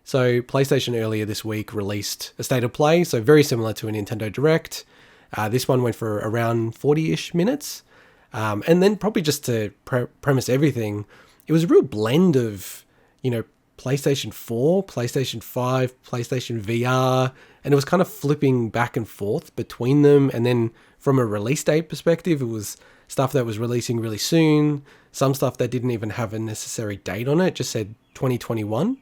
So PlayStation earlier this week released a state of play, so very similar to a Nintendo Direct. This one went for around 40-ish minutes. And then probably just to premise everything, it was a real blend of, PlayStation 4, PlayStation 5, PlayStation VR, and it was kind of flipping back and forth between them. And then from a release date perspective, it was stuff that was releasing really soon, some stuff that didn't even have a necessary date on it, just said 2021.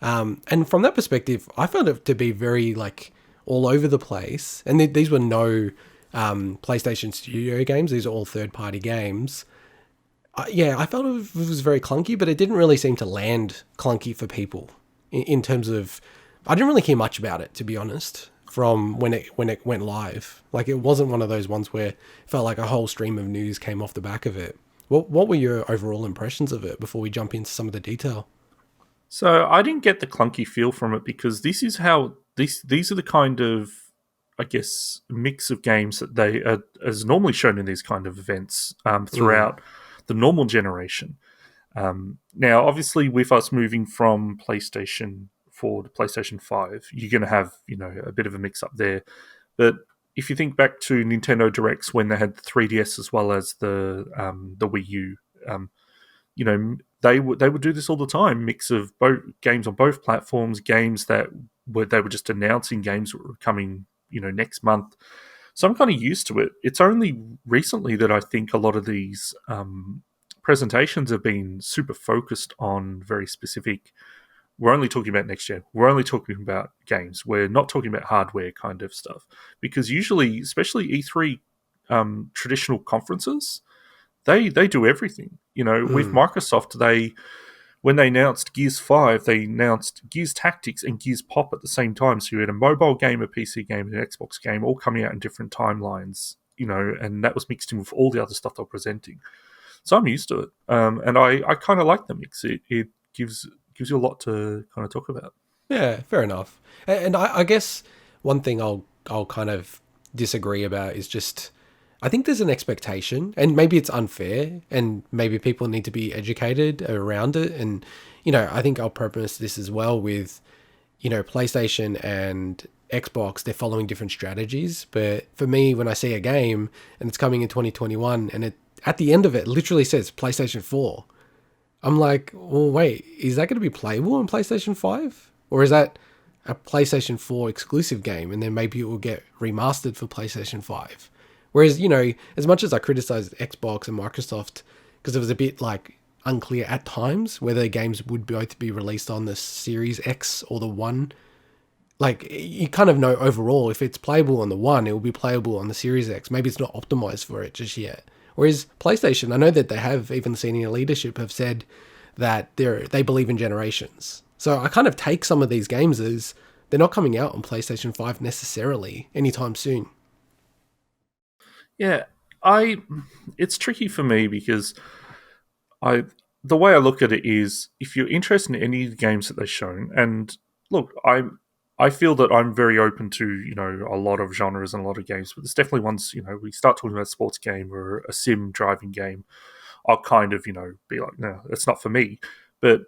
And from that perspective, I found it to be very all over the place. And these were no PlayStation Studio games; these are all third-party games. I felt it was very clunky, but it didn't really seem to land clunky for people in terms of. I didn't really hear much about it, to be honest, from when it went live. It wasn't one of those ones where it felt like a whole stream of news came off the back of it. What were your overall impressions of it before we jump into some of the detail? So I didn't get the clunky feel from it because this is how these are the kind of, I guess, mix of games that they are as normally shown in these kind of events throughout the normal generation. Now, obviously, with us moving from PlayStation 4 to PlayStation 5, you're going to have a bit of a mix up there. But if you think back to Nintendo Directs when they had the 3DS as well as the Wii U, they would do this all the time. Mix of both games on both platforms, games that they were just announcing games that were coming next month. So I'm kind of used to it. It's only recently that I think a lot of these presentations have been super focused on very specific. We're only talking about next year. We're only talking about games. We're not talking about hardware kind of stuff. Because usually, especially E3 traditional conferences, they do everything. With Microsoft, when they announced Gears 5, they announced Gears Tactics and Gears Pop at the same time. So you had a mobile game, a PC game, and an Xbox game all coming out in different timelines, and that was mixed in with all the other stuff they're presenting. So I'm used to it. And I kind of like the mix. It gives you a lot to kind of talk about. Yeah, fair enough. And I guess one thing I'll kind of disagree about is just I think there's an expectation, and maybe it's unfair, and maybe people need to be educated around it. And I think I'll preface this as well with PlayStation and Xbox, they're following different strategies. But for me, when I see a game and it's coming in 2021 and it at the end of it literally says PlayStation 4, I'm like, well, wait, is that going to be playable on PlayStation 5? Or is that a PlayStation 4 exclusive game and then maybe it will get remastered for PlayStation 5? Whereas, as much as I criticized Xbox and Microsoft because it was a bit unclear at times whether games would both be released on the Series X or the One, you kind of know overall if it's playable on the One, it will be playable on the Series X. Maybe it's not optimized for it just yet. Whereas PlayStation, I know that they have, even senior leadership have said that they believe in generations. So I kind of take some of these games as they're not coming out on PlayStation 5 necessarily anytime soon. Yeah, it's tricky for me because the way I look at it is if you're interested in any of the games that they've shown, and look, I feel that I'm very open to a lot of genres and a lot of games, but there's definitely ones we start talking about a sports game or a sim driving game, I'll kind of be like, no, that's not for me. But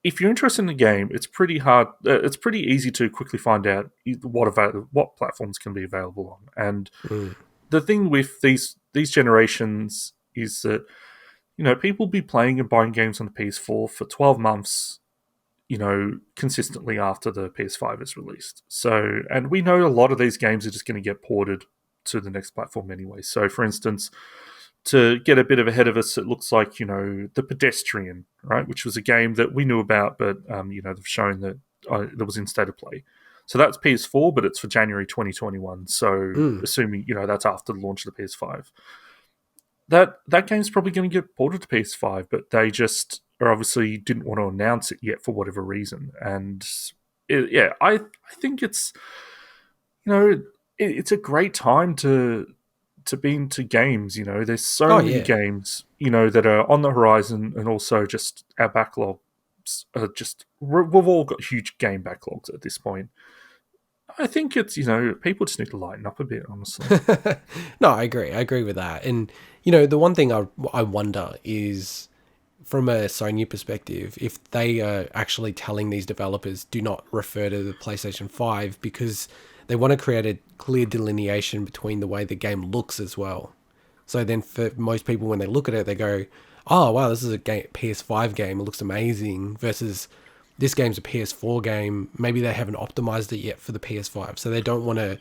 if you're interested in the game, it's pretty hard. It's pretty easy to quickly find out what platforms can be available on. And the thing with these generations is that people be playing and buying games on the PS4 for 12 months, consistently after the PS5 is released. So, and we know a lot of these games are just going to get ported to the next platform anyway. So, for instance, to get a bit of ahead of us, it looks like, the Pedestrian, right, which was a game that we knew about, but, they've shown that that was in State of Play. So that's PS4, but it's for January 2021. So assuming, that's after the launch of the PS5. That game's probably going to get ported to PS5, but they just obviously didn't want to announce it yet for whatever reason. And I think it's, it's a great time to be into games. There's so many games, that are on the horizon, and also just our backlogs are just, we've all got huge game backlogs at this point. I think it's, people just need to lighten up a bit, honestly. No, I agree with that. And, the one thing I wonder is from a Sony perspective, if they are actually telling these developers do not refer to the PlayStation 5 because they want to create a clear delineation between the way the game looks as well. So then for most people, when they look at it, they go, oh, wow, this is a PS5 game. It looks amazing versus this game's a PS4 game. Maybe they haven't optimized it yet for the PS5. So they don't want to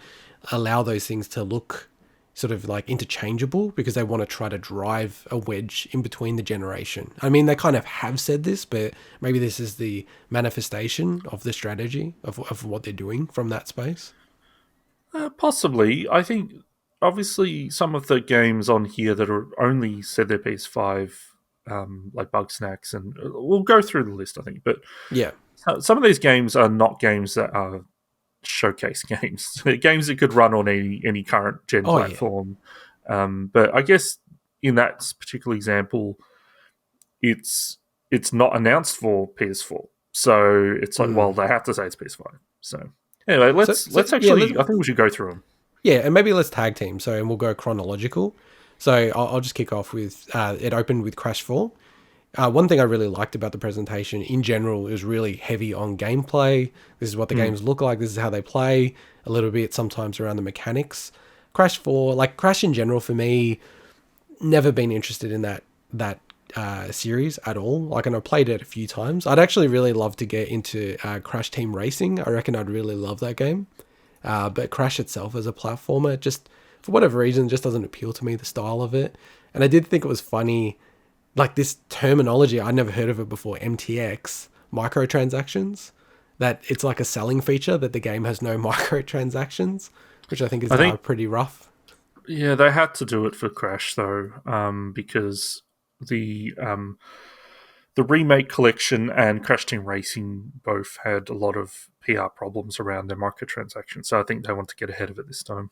allow those things to look sort of like interchangeable because they want to try to drive a wedge in between the generation. I mean, they kind of have said this, but maybe this is the manifestation of the strategy of what they're doing from that space. Possibly. I think obviously some of the games on here that are only said they're PS5, like Bugsnax, and we'll go through the list, I think. But Yeah. some of these games are not games that are showcase games. Games that could run on any current gen Oh, yeah. platform. But I guess in that particular example, it's not announced for PS4, so it's like, well, they have to say it's PS5. So anyway, let's Yeah, actually. I think we should go through them. yeah, and maybe let's tag team. So, and we'll go chronological. So I'll just kick off with it opened with Crash 4. One thing I really liked about the presentation in general is really heavy on gameplay. This is what the games look like. This is how they play. A little bit sometimes around the mechanics. Crash 4, like Crash in general for me, never been interested in that series at all. Like, and I played it a few times. I'd actually really love to get into Crash Team Racing. I reckon I'd really love that game. But Crash itself as a platformer, just for whatever reason, just doesn't appeal to me, the style of it. And I did think it was funny, like this terminology, I'd never heard of it before, MTX, microtransactions, that it's like a selling feature that the game has no microtransactions, which I think is I think, pretty rough. yeah, they had to do it for Crash though, because the remake collection and Crash Team Racing both had a lot of PR problems around their microtransactions. So I think they want to get ahead of it this time.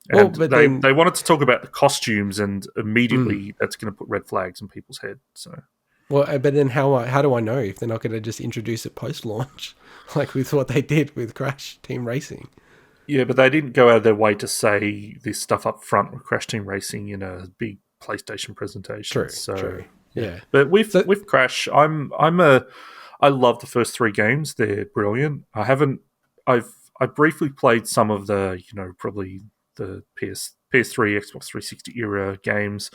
Well, And but they then, wanted to talk about the costumes, and immediately that's going to put red flags in people's head. So but then how do I know if they're not going to just introduce it post launch, like with what they did with Crash Team Racing? yeah, but they didn't go out of their way to say this stuff up front with Crash Team Racing in a big PlayStation presentation. True, So true, yeah, yeah. but with So, Crash, I love the first three games. They're brilliant. I briefly played some of the probably the PS3, Xbox 360 era games.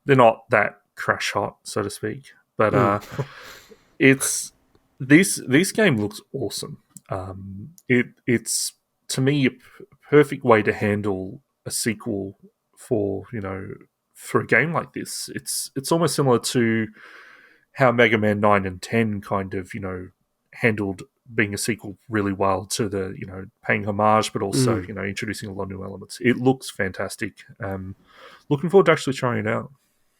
They're not that crash hot, so to speak, but it's this game looks awesome. It's to me a perfect way to handle a sequel for for a game like this. It's almost similar to how Mega Man 9 and 10 kind of handled being a sequel really well to the paying homage, but also introducing a lot of new elements. It looks fantastic. Looking forward to actually trying it out.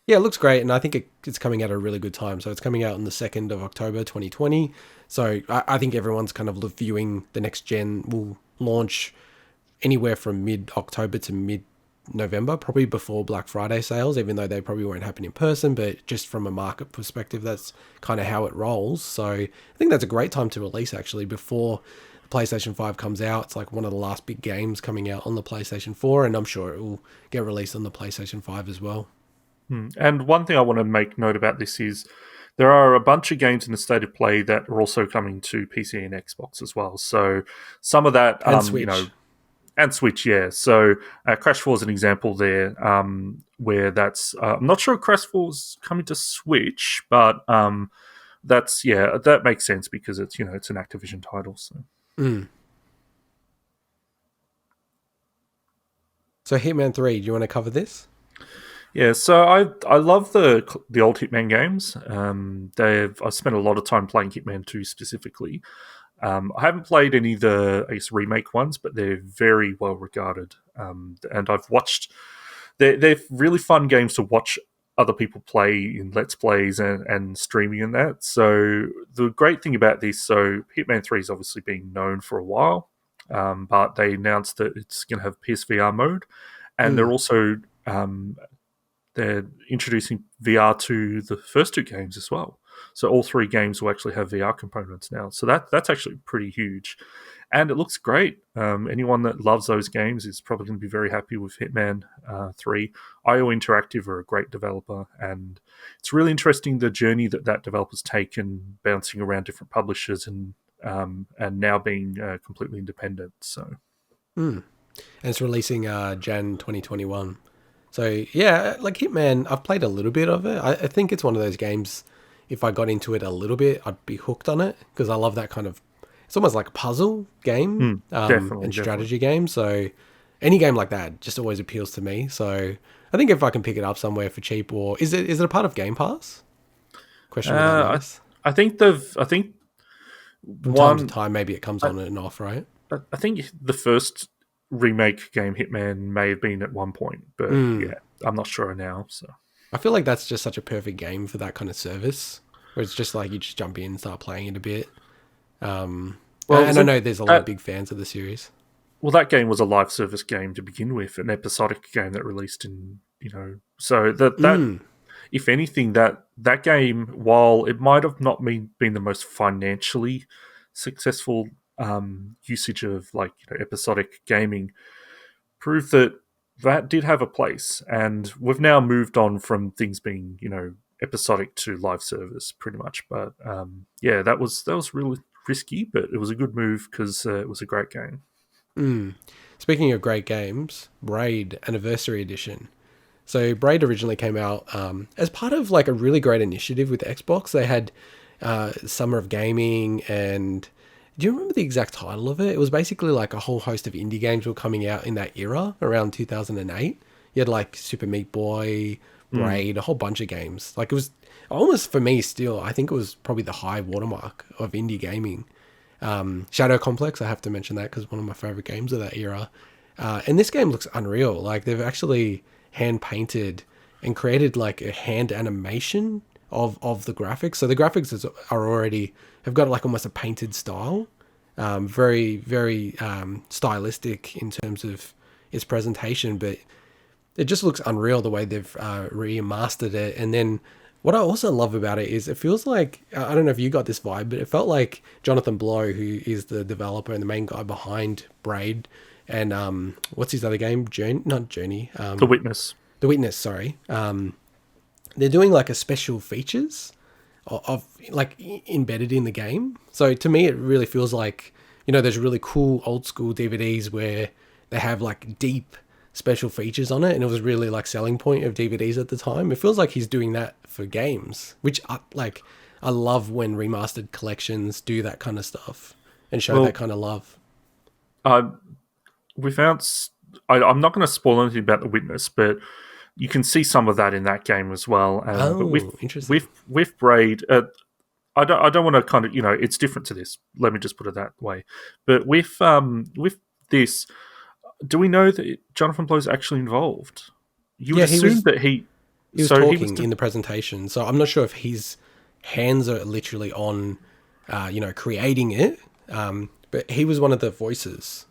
yeah, it looks great, and I think it's coming at a really good time. So it's coming out on the 2nd of October 2020. So I think everyone's kind of viewing the next gen will launch anywhere from mid-October to mid-November, probably before Black Friday sales, even though they probably won't happen in person, but just from a market perspective, that's kind of how it rolls. So I think that's a great time to release, actually, before the PlayStation 5 comes out. It's like one of the last big games coming out on the PlayStation 4, and I'm sure it will get released on the PlayStation 5 as well. And one thing I want to make note about this is there are a bunch of games in the state of play that are also coming to PC and Xbox as well. So some of that, And Switch. and Switch, yeah. So Crash 4 is an example there, where that's I'm not sure Crash 4 is coming to Switch, but that makes sense because it's an Activision title. So Mm. So Hitman 3, do you want to cover this? yeah, so I love the old Hitman games. I spent a lot of time playing Hitman 2 specifically. I haven't played any of the I guess remake ones, but they're very well regarded. And I've watched. They're really fun games to watch other people play in Let's Plays and streaming and that. So the great thing about this, so Hitman 3 is obviously been known for a while, but they announced that it's going to have PSVR mode, and Mm. they're introducing VR to the first two games as well. So all 3 games will actually have VR components now. So that's actually pretty huge, and it looks great. Anyone that loves those games is probably going to be very happy with Hitman 3. IO Interactive are a great developer, and it's really interesting the journey that developer's taken, bouncing around different publishers and now being completely independent. So. And it's releasing Jan 2021. So yeah, like Hitman, I've played a little bit of it. I think it's one of those games, if I got into it a little bit, I'd be hooked on it because I love that kind of, it's almost like a puzzle game and strategy game. So any game like that just always appeals to me. So I think if I can pick it up somewhere for cheap, or is it a part of Game Pass? Question without notice. I think From time to time, maybe it comes on and off, right? I think the first remake game, Hitman, may have been at one point, but yeah, I'm not sure now. So I feel like that's just such a perfect game for that kind of service, where it's just like you just jump in and start playing it a bit. And I know there's a lot of big fans of the series. Well, that game was a live service game to begin with, an episodic game that released in, so that if anything, that game, while it might have not been the most financially successful usage of episodic gaming, proved that did have a place, and we've now moved on from things being episodic to live service pretty much. But yeah, that was really risky, but it was a good move because it was a great game. Speaking of great games, Braid Anniversary Edition. So Braid originally came out as part of like a really great initiative with Xbox. They had Summer of Gaming, and do you remember the exact title of it? It was basically like a whole host of indie games were coming out in that era around 2008. You had like Super Meat Boy, Braid, a whole bunch of games. Like it was almost, for me still, I think it was probably the high watermark of indie gaming. Shadow Complex, I have to mention that because one of my favorite games of that era. And this game looks unreal. Like they've actually hand painted and created like a hand animation of the graphics. So the graphics are already have got like almost a painted style. Very, very stylistic in terms of its presentation, but it just looks unreal the way they've remastered it. And then what I also love about it is it feels like, I don't know if you got this vibe, but it felt like Jonathan Blow, who is the developer and the main guy behind Braid, and what's his other game? Not Journey. The Witness. The Witness, sorry. They're doing like a special features of like embedded in the game. So to me, it really feels like, there's really cool old school DVDs where they have like deep special features on it, and it was really like selling point of DVDs at the time. It feels like he's doing that for games, which I love when remastered collections do that kind of stuff and show that kind of love. We found, I'm not going to spoil anything about The Witness, but you can see some of that in that game as well. But interesting. With Braid, I don't want to kind of, it's different to this. Let me just put it that way. But with this, do we know that Jonathan Blow's actually involved? You would assume that he was talking in the presentation, so I'm not sure if his hands are literally on, creating it. But he was one of the voices.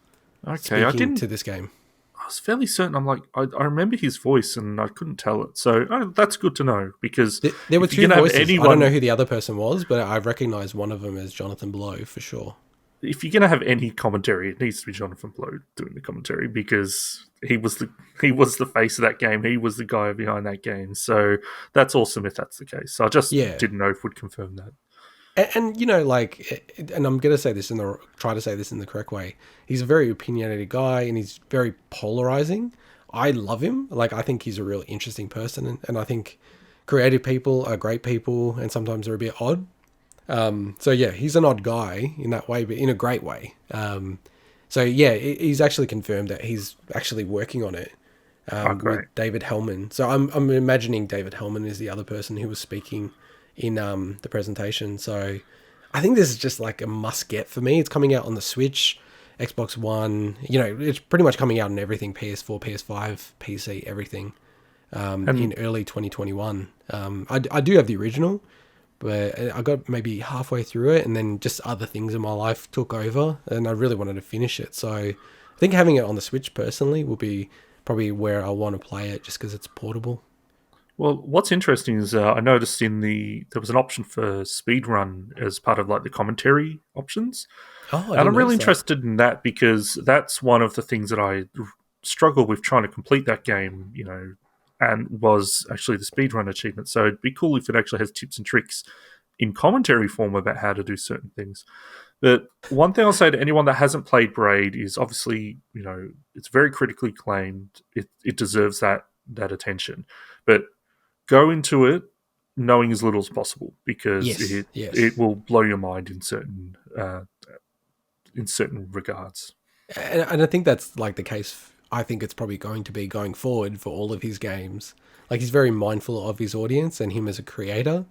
Okay, speaking to this game. I was fairly certain. I'm like, I remember his voice, and I couldn't tell it. So that's good to know, because there were two voices. I don't know who the other person was, but I recognize one of them as Jonathan Blow for sure. If you're going to have any commentary, it needs to be Jonathan Blow doing the commentary, because he was the face of that game. He was the guy behind that game. So that's awesome if that's the case. So I just didn't know if we'd confirm that. And and I'm gonna say this try to say this in the correct way. He's a very opinionated guy, and he's very polarizing. I love him. Like, I think he's a really interesting person, and I think creative people are great people, and sometimes they're a bit odd. So yeah, he's an odd guy in that way, but in a great way. So yeah, he's actually confirmed that he's actually working on it with David Hellman. So I'm imagining David Hellman is the other person who was speaking in the presentation. So I think this is just like a must get for me. It's coming out on the Switch, Xbox One, it's pretty much coming out on everything, PS4, PS5, PC, everything, in early 2021. I do have the original, but I got maybe halfway through it, and then just other things in my life took over, and I really wanted to finish it. So I think having it on the Switch personally will be probably where I want to play it, just because it's portable. Well, what's interesting is I noticed there was an option for speedrun as part of like the commentary options, Oh, I and didn't I'm really notice that. interested in that because that's one of the things that I struggle with trying to complete that game. And was actually the speedrun achievement. So it'd be cool if it actually has tips and tricks in commentary form about how to do certain things. But one thing I'll say to anyone that hasn't played Braid is obviously, it's very critically acclaimed. It deserves that attention. But go into it knowing as little as possible because Yes, it yes. will blow your mind in certain regards. And I think that's like the case. I think it's probably going to be going forward for all of his games. Like he's very mindful of his audience and him as a creator.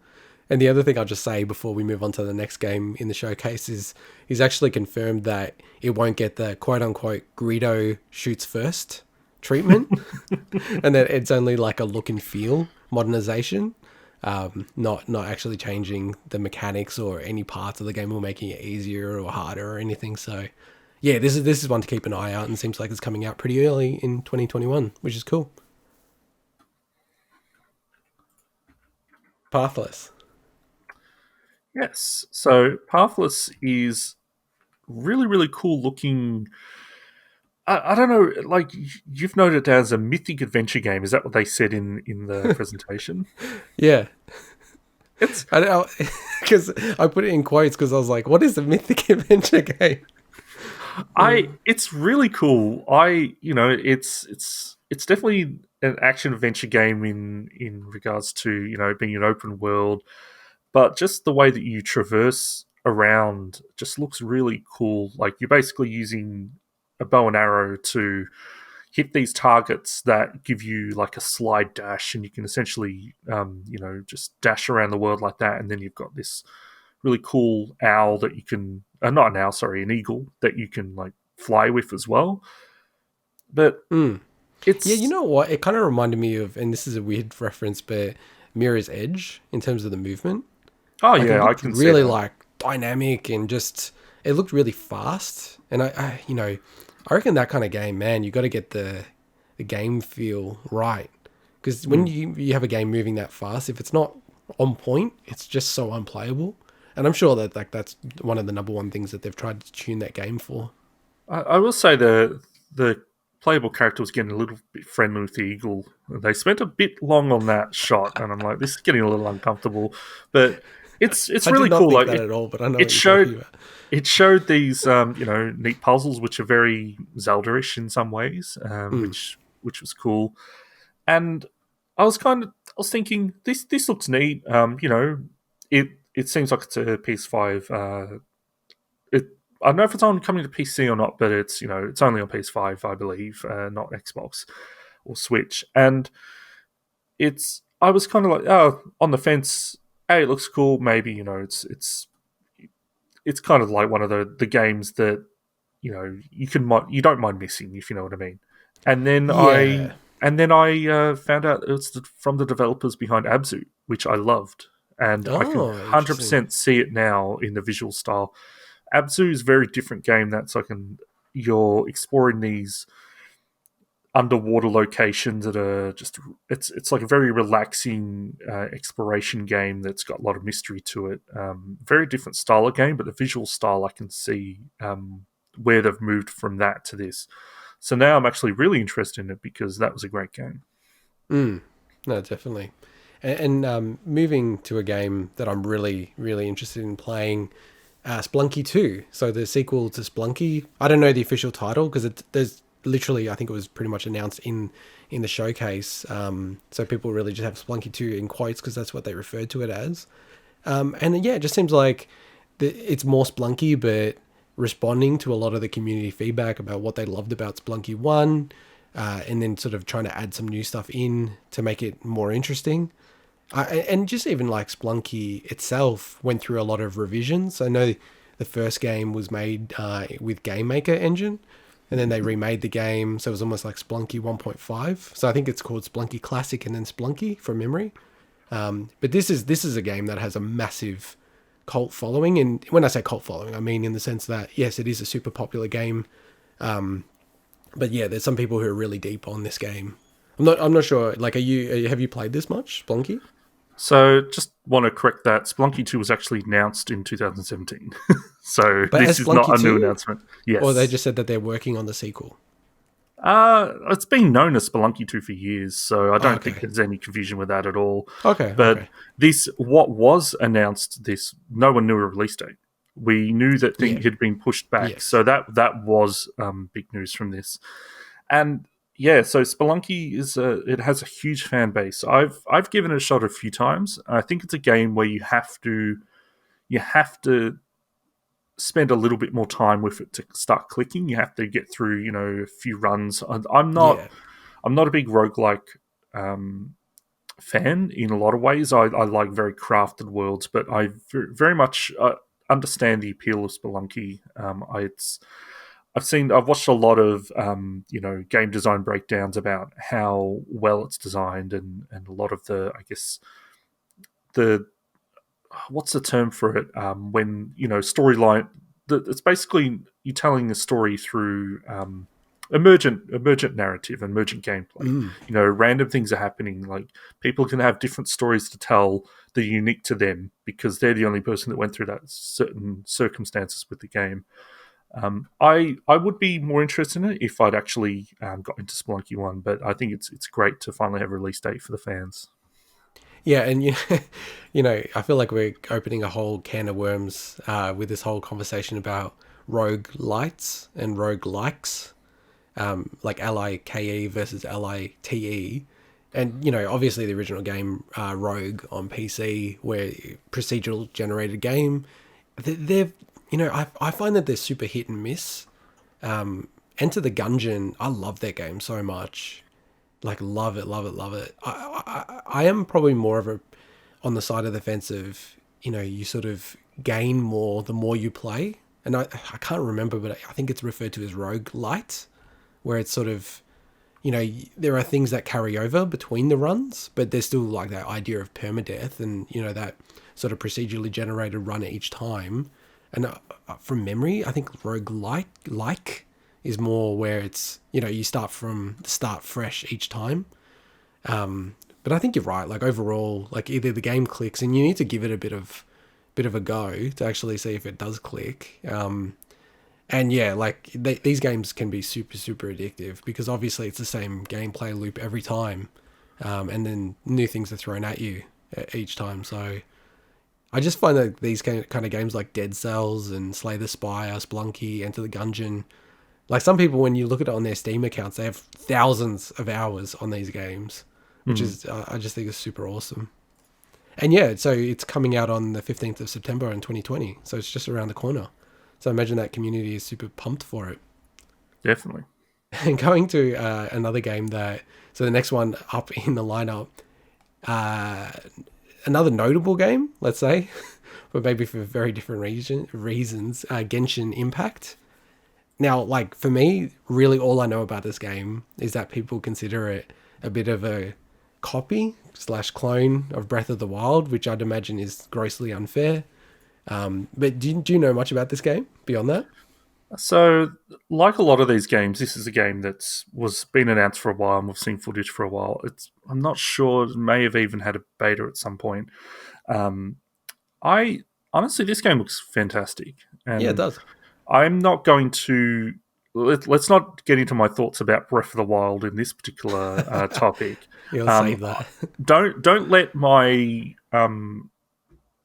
And the other thing I'll just say before we move on to the next game in the showcase is he's actually confirmed that it won't get the quote unquote Greedo shoots first treatment, and that it's only like a look and feel modernization, not actually changing the mechanics or any parts of the game or making it easier or harder or anything. So yeah, this is one to keep an eye out, and seems like it's coming out pretty early in 2021, which is cool. Pathless. Yes. So Pathless is really, really cool looking. I don't know, like you've noted it as a mythic adventure game. Is that what they said in the presentation? Yeah, It's I know because I put it in quotes because I was like, "What is a mythic adventure game?" it's really cool. It's definitely an action adventure game in regards to being an open world, but just the way that you traverse around just looks really cool. Like you're basically using a bow and arrow to hit these targets that give you like a slide dash, and you can essentially, just dash around the world like that. And then you've got this really cool owl that you can, not an owl, sorry, an eagle that you can like fly with as well. But Mm. Yeah, you it's, know what? It kind of reminded me of, and this is a weird reference, but Mirror's Edge in terms of the movement. oh Like it yeah, I looked can see really that. like dynamic and just it looked really fast. And I reckon that kind of game, man, you got to get the game feel right. Because when Mm. you have a game moving that fast, if it's not on point, it's just so unplayable. And I'm sure that like that's one of the number one things that they've tried to tune that game for. I will say the playable character was getting a little bit friendly with the eagle. They spent a bit long on that shot, and I'm like, this is getting a little uncomfortable. But it's I did really not cool. think Like that at all, but I know it what you're talking showed about. it showed these neat puzzles which are very Zelda-ish in some ways, Mm. which was cool. And I was thinking this looks neat. It seems like it's a PS5. It I don't know if it's on coming to PC or not, but it's only on PS5, I believe, not Xbox or Switch. And I was kind of like, oh, on the fence. Hey, it looks cool. Maybe it's kind of like one of the games that you don't mind missing, if you know what I mean. And then Yeah. I found out it's from the developers behind Abzu, which I loved, and I can Oh, interesting. 100% see it now in the visual style. Abzu is a very different game. That's like you're exploring these underwater locations that are just it's like a very relaxing exploration game that's got a lot of mystery to it. Very different style of game, but the visual style I can see where they've moved from that to this. So now I'm actually really interested in it because that was a great game. Mm. No, definitely. And moving to a game that I'm really, really interested in playing, Spelunky 2. So the sequel to Spelunky. I don't know the official title because there's literally, I think it was pretty much announced in the showcase. So people really just have Spelunky 2 in quotes because that's what they referred to it as. And yeah, it just seems like it's more Spelunky, but responding to a lot of the community feedback about what they loved about Spelunky 1, and then sort of trying to add some new stuff in to make it more interesting. And just even like Spelunky itself went through a lot of revisions. I know the first game was made with Game Maker engine, and then they remade the game, so it was almost like Spelunky 1.5. So I think it's called Spelunky Classic and then Spelunky from memory. But this is a game that has a massive cult following, and when I say cult following, I mean in the sense that yes, it is a super popular game. But yeah, there's some people who are really deep on this game, I'm not sure. Like, have you played this much, Spelunky? So just want to correct that. Spelunky 2 was actually announced in 2017. So But this as is not Spelunky a new 2? announcement. Or they Yes. just said that they're working on the sequel? It's been known as Spelunky 2 for years, so I Oh, don't think okay. there's any confusion with that at all. Okay, But okay. what was announced, no one knew a release date. We knew that Yeah. thing had been pushed back, Yes. so that was big news from this. And yeah, so Spelunky it has a huge fan base. I've given it a shot a few times. I think it's a game where you have to spend a little bit more time with it to start clicking. You have to get through, a few runs. Yeah. I'm not a big roguelike fan in a lot of ways. I like very crafted worlds, but I very much understand the appeal of Spelunky. I've watched a lot of game design breakdowns about how well it's designed, and a lot of the, I guess, the what's the term for it, when storyline. It's basically you telling a story through emergent narrative, emergent gameplay. Mm. Random things are happening. Like, people can have different stories to tell that are unique to them because they're the only person that went through that certain circumstances with the game. I would be more interested in it if I'd actually got into Spelunky 1, but I think it's great to finally have a release date for the fans. Yeah, and I feel like we're opening a whole can of worms with this whole conversation about rogue lights and rogue likes, like LIKE versus LITE. And, obviously the original game, Rogue on PC, where procedural generated game, they've, I find that they're super hit and miss. Enter the Gungeon, I love that game so much. Like, love it, love it, love it. I am probably more of a on the side of the fence of, you sort of gain more the more you play. And I can't remember, but I think it's referred to as rogue light, where it's sort of, there are things that carry over between the runs, but there's still like that idea of permadeath and, that sort of procedurally generated run each time. And from memory, I think rogue like is more where it's, you start from the start fresh each time. But I think you're right. Like, overall, like, either the game clicks, and you need to give it a bit of a go to actually see if it does click. And yeah, like, these games can be super, super addictive because obviously it's the same gameplay loop every time, and then new things are thrown at you each time. So I just find that these kind of games like Dead Cells and Slay the Spire, Spelunky, Enter the Gungeon, like, some people, when you look at it on their Steam accounts, they have thousands of hours on these games, which is, I just think is super awesome. And yeah, so it's coming out on the 15th of September in 2020. So it's just around the corner. So I imagine that community is super pumped for it. Definitely. And going to another game so the next one up in the lineup, another notable game, let's say, but maybe for very different reasons, Genshin Impact. Now, like, for me, really all I know about this game is that people consider it a bit of a copy / clone of Breath of the Wild, which I'd imagine is grossly unfair. But do you know much about this game beyond that? So, like a lot of these games, this is a game that's was been announced for a while, and we've seen footage for a while. I'm not sure; it may have even had a beta at some point. Um, I honestly, this game looks fantastic, Yeah, it and does. I'm not going to. Let's not get into my thoughts about Breath of the Wild in this particular topic. You'll Um, save that. don't let my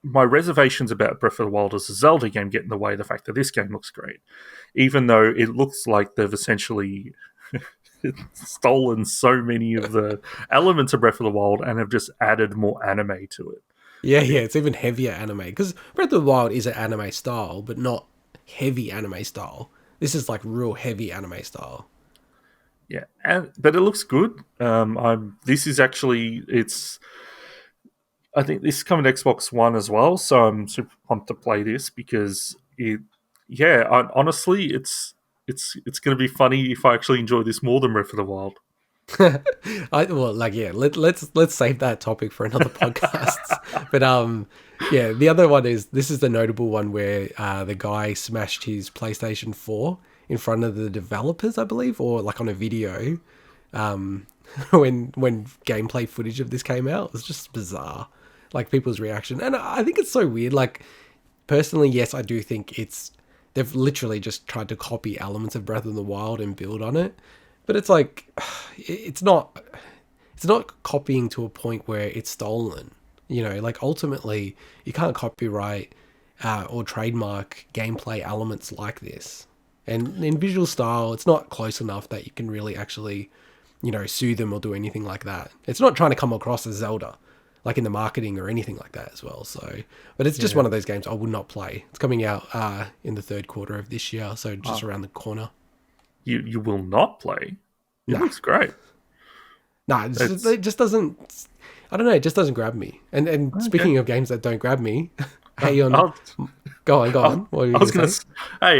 reservations about Breath of the Wild as a Zelda game get in the way of the fact that this game looks great, even though it looks like they've essentially stolen so many of the elements of Breath of the Wild and have just added more anime to it. Yeah, it's even heavier anime. Because Breath of the Wild is an anime style, but not heavy anime style. This is like real heavy anime style. Yeah, but it looks good. This is actually it's. I think this is coming to Xbox One as well, so I'm super pumped to play this because it. Yeah, honestly, it's going to be funny if I actually enjoy this more than Breath of the Wild. Let's save that topic for another podcast. But yeah, the other one is, this is the notable one where the guy smashed his PlayStation 4 in front of the developers, I believe, or like on a video. when gameplay footage of this came out. It was just bizarre, like people's reaction, and I think it's so weird. Like personally, yes, I do think they've literally just tried to copy elements of Breath of the Wild and build on it, but it's like it's not copying to a point where it's stolen. Like ultimately, you can't copyright or trademark gameplay elements like this. And in visual style, it's not close enough that you can really actually, sue them or do anything like that. It's not trying to come across as Zelda, like in the marketing or anything like that as well. So, but it's just Yeah. one of those games I would not play. It's coming out in the third quarter of this year, so just Oh, around the corner. you will not play. It Nah, looks great. nah, It's it just doesn't. I don't know. It just doesn't grab me. And okay. speaking of games that don't grab me, hey, on I'll, go I, on. What were you I was gonna gonna. say?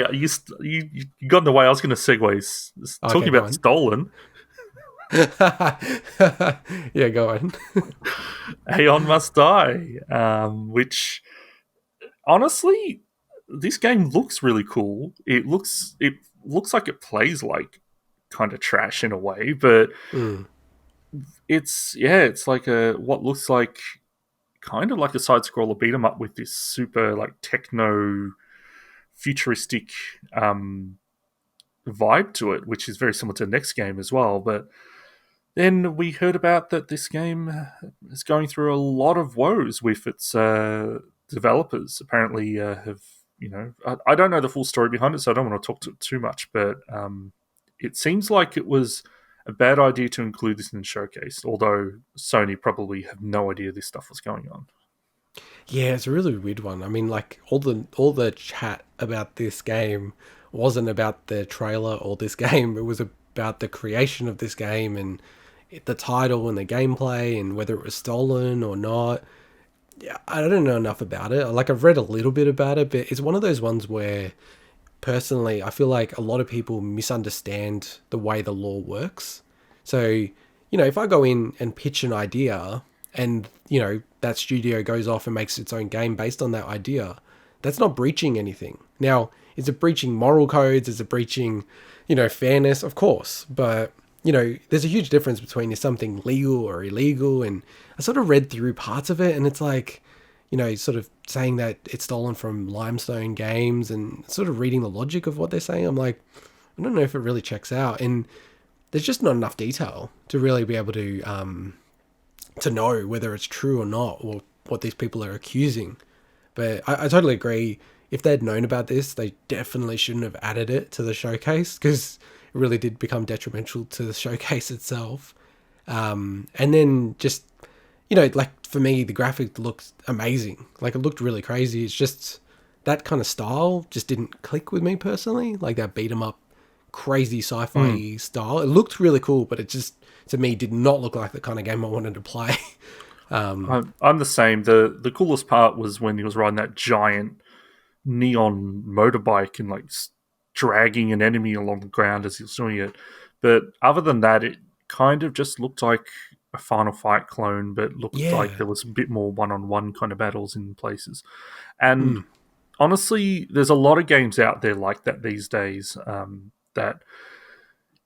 Hey, you got in the way. I was gonna segue. Okay, Talking go about on. stolen. Yeah, go on. Aeon Must Die. Which honestly, this game looks really cool. It looks like it plays like kind of trash in a way, but Mm. it's like a what looks like kind of like a side scroller beat 'em up with this super like techno futuristic um, vibe to it, which is very similar to the next game as well. But then we heard about that this game is going through a lot of woes with its developers. Apparently, have I don't know the full story behind it, so I don't want to talk to it too much. But it seems like it was a bad idea to include this in the showcase. Although Sony probably have no idea this stuff was going on. Yeah, it's a really weird one. I mean, like all the chat about this game wasn't about the trailer or this game. It was about the creation of this game and the title and the gameplay and whether it was stolen or not. Yeah, I don't know enough about it. Like I've read a little bit about it, but it's one of those ones where personally I feel like a lot of people misunderstand the way the law works. So, if I go in and pitch an idea and, that studio goes off and makes its own game based on that idea, that's not breaching anything. Now, is it breaching moral codes? Is it breaching, fairness? Of course. But, there's a huge difference between is something legal or illegal. And I sort of read through parts of it and it's like, sort of saying that it's stolen from Limestone Games and sort of reading the logic of what they're saying. I'm like, I don't know if it really checks out. And there's just not enough detail to really be able to know whether it's true or not, or what these people are accusing. But I totally agree. If they'd known about this, they definitely shouldn't have added it to the showcase because it really did become detrimental to the showcase itself. And then just, like for me, the graphic looked amazing. Like it looked really crazy. It's just that kind of style just didn't click with me personally. Like that beat 'em up crazy sci-fi style. It looked really cool, but it just to me did not look like the kind of game I wanted to play. I'm the same. The coolest part was when he was riding that giant neon motorbike and like dragging an enemy along the ground as he was doing it. But other than that, it kind of just looked like a Final Fight clone, but looked like Yeah. there was a bit more one-on-one kind of battles in places. And Mm. honestly, there's a lot of games out there like that these days. That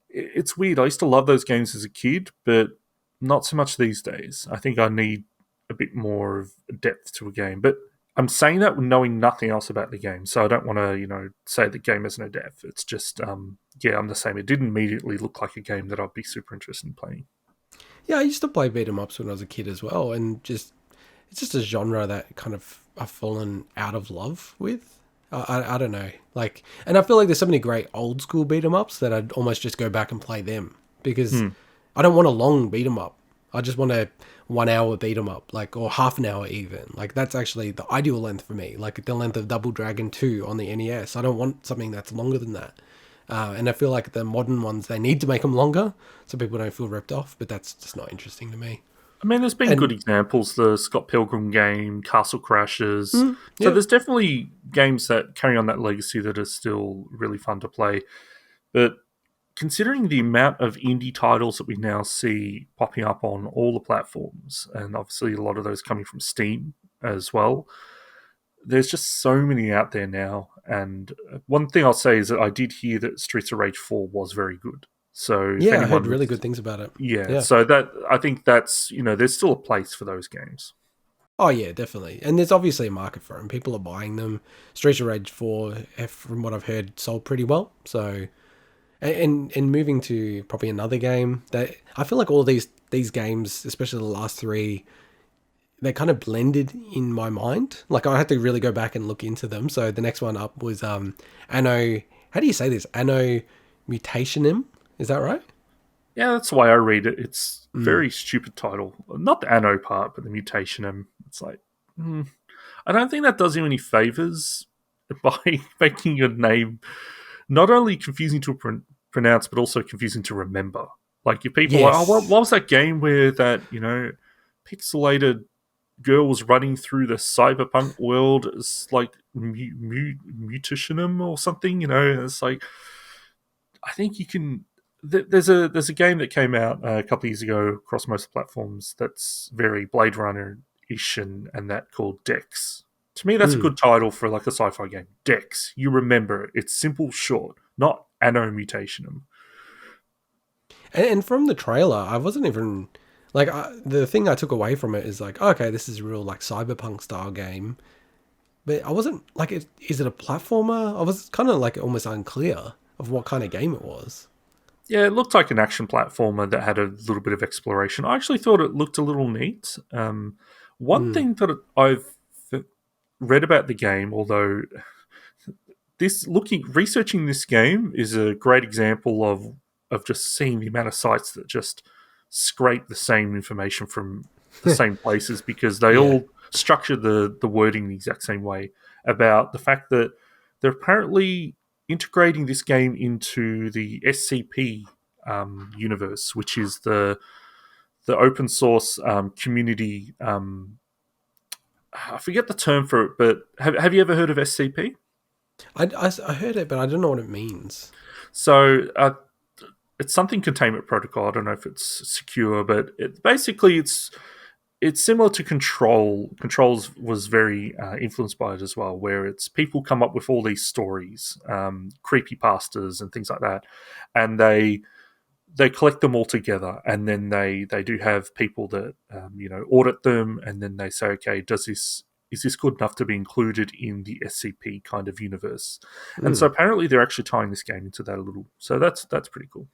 it's weird. I used to love those games as a kid, but not so much these days. I think I need a bit more of depth to a game. But I'm saying that knowing nothing else about the game, so I don't want to, say the game has no depth. It's just, yeah, I'm the same. It didn't immediately look like a game that I'd be super interested in playing. Yeah, I used to play beat 'em ups when I was a kid as well, and just it's just a genre that kind of I've fallen out of love with. I don't know, like, and I feel like there's so many great old school beat 'em ups that I'd almost just go back and play them because Hmm. I don't want a long beat 'em up. I just want a 1 hour beat 'em up, like, or half an hour even. Like that's actually the ideal length for me, like the length of Double Dragon 2 on the NES. I don't want something that's longer than that. And I feel like the modern ones, they need to make them longer so people don't feel ripped off, but that's just not interesting to me. I mean, there's been good And examples. The Scott Pilgrim game, Castle Crashers. So yeah, there's definitely games that carry on that legacy that are still really fun to play. But considering the amount of indie titles that we now see popping up on all the platforms, and obviously a lot of those coming from Steam as well, there's just so many out there now. And one thing I'll say is that I did hear that Streets of Rage 4 was very good. So if Yeah, I heard anyone really was, good things about it. yeah, Yeah. so that I think that's there's still a place for those games. Oh yeah, definitely. And there's obviously a market for them. People are buying them. Streets of Rage 4, from what I've heard, sold pretty well. So, and moving to probably another game that I feel like all these games, especially the last three, they kind of blended in my mind. Like I had to really go back and look into them. So the next one up was Anno. How do you say this? Anno Mutationem. Is that right? Yeah, that's the way I read it. It's Mm. very stupid title. Not the anno part, but the Mutationem. It's like, I don't think that does you any favors by making your name not only confusing to pronounce, but also confusing to remember. Like, if people are like, oh, Yes. what was that game where that, pixelated girl was running through the cyberpunk world as like Mutationem or something? It's like, I think you can. There's a game that came out a couple of years ago across most platforms that's very Blade Runner ish and that called Dex. To me, that's a Mm. good title for like a sci-fi game. Dex. You remember it. It's simple, short, not Anno Mutationem. And from the trailer, I wasn't even like the thing I took away from it is like, okay, this is a real like cyberpunk style game, but I wasn't like, is it a platformer? I was kind of like almost unclear of what kind of game it was. Yeah, it looked like an action platformer that had a little bit of exploration. I actually thought it looked a little neat. One Mm. thing that I've read about the game, although this researching this game is a great example of just seeing the amount of sites that just scrape the same information from the same places because they Yeah. all structure the wording the exact same way about the fact that they're apparently integrating this game into the SCP universe, which is the open source community. I forget the term for it, but have you ever heard of SCP? I heard it, but I don't know what it means. So it's something containment protocol. I don't know if it's secure, but it's similar to Control. Controls was very influenced by it as well, where it's people come up with all these stories, creepy pastas and things like that, and they collect them all together, and then they do have people that audit them, and then they say, okay, is this good enough to be included in the SCP kind of universe? And so Mm. apparently they're actually tying this game into that a little. So that's pretty cool.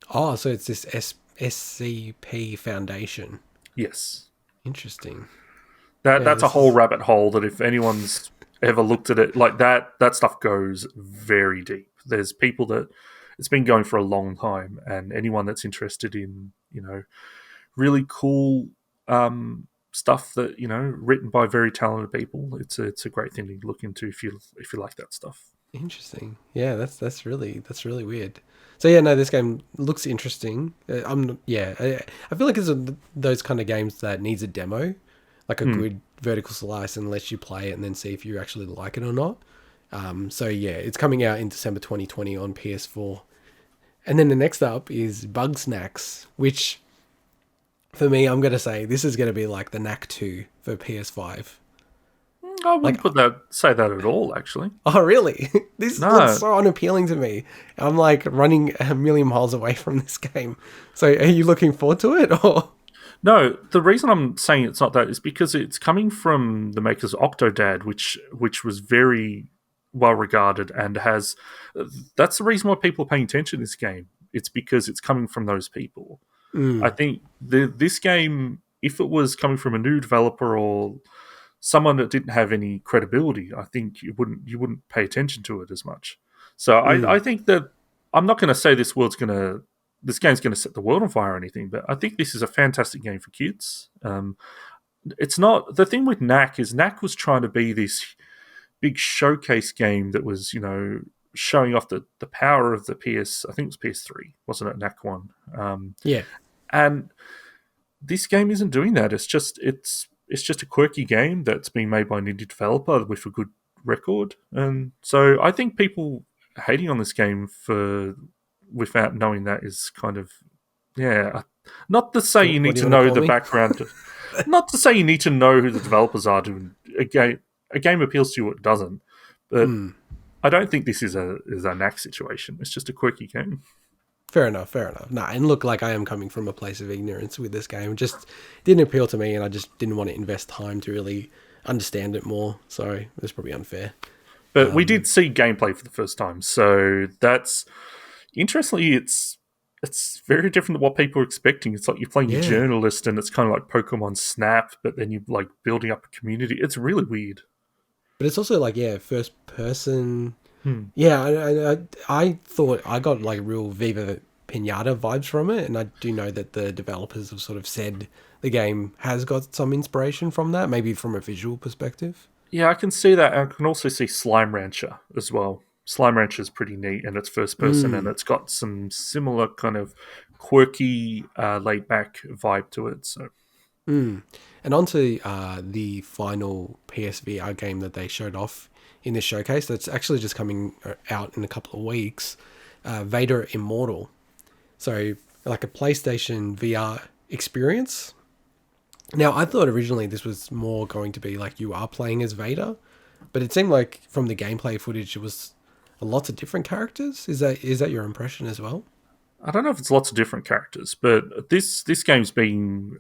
Oh, so it's this SCP Foundation. Yes, Interesting. Yeah, that's a this whole is rabbit hole that if anyone's ever looked at it like that stuff goes very deep. There's people that it's been going for a long time, and anyone that's interested in really cool stuff that written by very talented people, it's a great thing to look into if you like that stuff. interesting. Yeah, that's really weird. So yeah, no, this game looks interesting. I feel like it's those kind of games that needs a demo, like a Hmm. good vertical slice, and lets you play it and then see if you actually like it or not. So yeah, it's coming out in December 2020 on PS4. And then the next up is Bugsnax, which for me, I'm gonna say this is gonna be like the Knack 2 for PS5. I Like, wouldn't say that at all. Actually, oh really? This looks no, so unappealing to me. I'm like running a million miles away from this game. So are you looking forward to it or? no. The reason I'm saying it's not that is because it's coming from the makers of Octodad, which was very well regarded and has. That's the reason why people are paying attention to this game. It's because it's coming from those people. I Mm, think this game, if it was coming from a new developer or someone that didn't have any credibility, I think you wouldn't pay attention to it as much. So I mm, think that I'm not going to say this game's going to set the world on fire or anything, but I think this is a fantastic game for kids. It's not the thing with Knack is Knack was trying to be this big showcase game that was showing off the power of the PS. I think it was PS3, wasn't it? Knack one. yeah. And this game isn't doing that. It's just a quirky game that's being made by an indie developer with a good record, and so I think people hating on this game for without knowing that is kind of yeah. Not to say you What need do you to want to know call the me? background. Not to say you need to know who the developers are. To a game appeals to you, or it doesn't. But Mm. I don't think this is a knack situation. It's just a quirky game. Fair enough, fair enough. Nah, and look, like I am coming from a place of ignorance with this game. It just didn't appeal to me, and I just didn't want to invest time to really understand it more. So it was probably unfair. But we did see gameplay for the first time, so that's interestingly, it's very different to what people are expecting. It's like you're playing a Yeah, journalist, and it's kind of like Pokemon Snap, but then you're like building up a community. It's really weird. but it's also like first person. Hmm. Yeah, I thought I got like real Viva Pinata vibes from it, and I do know that the developers have sort of said the game has got some inspiration from that, maybe from a visual perspective. Yeah, I can see that. I can also see Slime Rancher as well. Slime Rancher is pretty neat, and it's first person, and it's got some similar kind of quirky, laid back vibe to it. So And on to the final PSVR game that they showed off in this showcase. That's actually just coming out in a couple of weeks. Vader Immortal. So, like a PlayStation VR experience. Now, I thought originally this was more going to be like you are playing as Vader, but it seemed like from the gameplay footage, it was lots of different characters. Is that your impression as well? I don't know if it's lots of different characters, but this game's been,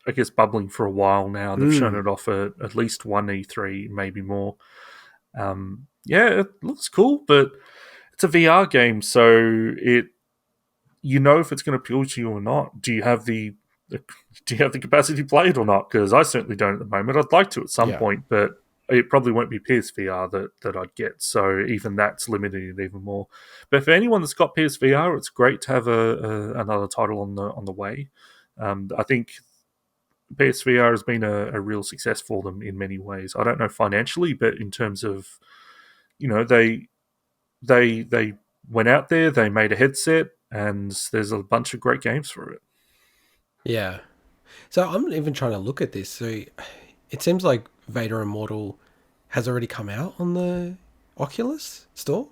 I guess, bubbling for a while now. They've shown it off at least one E3, maybe more. Yeah, it looks cool, but it's a VR game, so if it's going to appeal to you or not. Do you have the capacity to play it or not? Because I certainly don't at the moment. I'd like to at some Yeah. point, but it probably won't be PSVR that I'd get. So even that's limiting it even more. But for anyone that's got PSVR, it's great to have another title on the way. I think PSVR has been a real success for them in many ways. I don't know financially, but in terms of they went out there, they made a headset, and there's a bunch of great games for it. Yeah. So I'm even trying to look at this. So it seems like Vader Immortal has already come out on the Oculus store.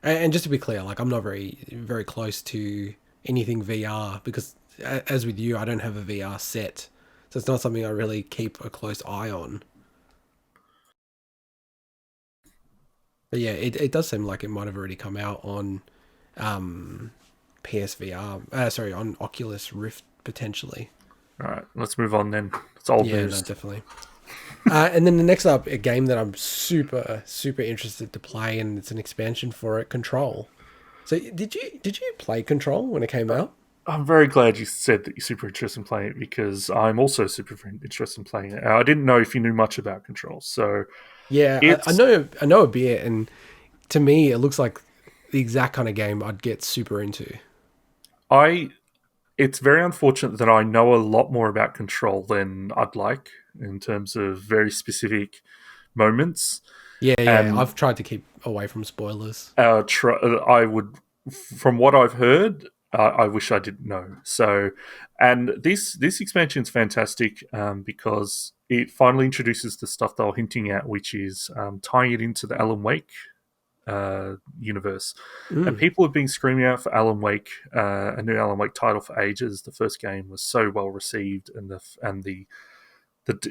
And just to be clear, like I'm not very close to anything VR because, as with you, I don't have a VR set, so it's not something I really keep a close eye on. But yeah, it does seem like it might have already come out on um, PSVR. Sorry, on Oculus Rift potentially. All right, let's move on then. It's old Yeah, no, news. definitely. And then the next up, a game that I'm super interested to play, and it's an expansion for it, Control. So did you play Control when it came out? I'm very glad you said that you're super interested in playing it because I'm also super interested in playing it. I didn't know if you knew much about Control, so Yeah, I it's know a bit, and to me, it looks like the exact kind of game I'd get super into. I. It's very unfortunate that I know a lot more about Control than I'd like in terms of very specific moments, Yeah, and I've tried to keep away from spoilers. I would, from what I've heard, I wish I didn't know. So, and this expansion is fantastic because it finally introduces the stuff they were hinting at, which is tying it into the Alan Wake universe. And people have been screaming out for Alan Wake, a new Alan Wake title for ages. The first game was so well received, and the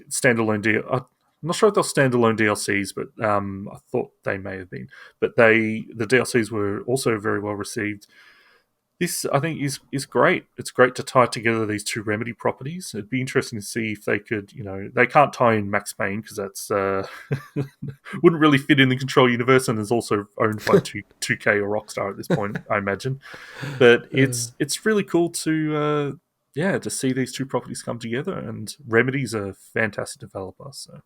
standalone deal. I'm not sure if they're standalone DLCs, but I thought they may have been. But the DLCs were also very well received. This, I think, is great. It's great to tie together these two Remedy properties. It'd be interesting to see if they could, they can't tie in Max Payne because that's wouldn't really fit in the Control universe, and is also owned by 2K or Rockstar at this point, I imagine. But it's really cool to to see these two properties come together. And Remedy's a fantastic developer, so.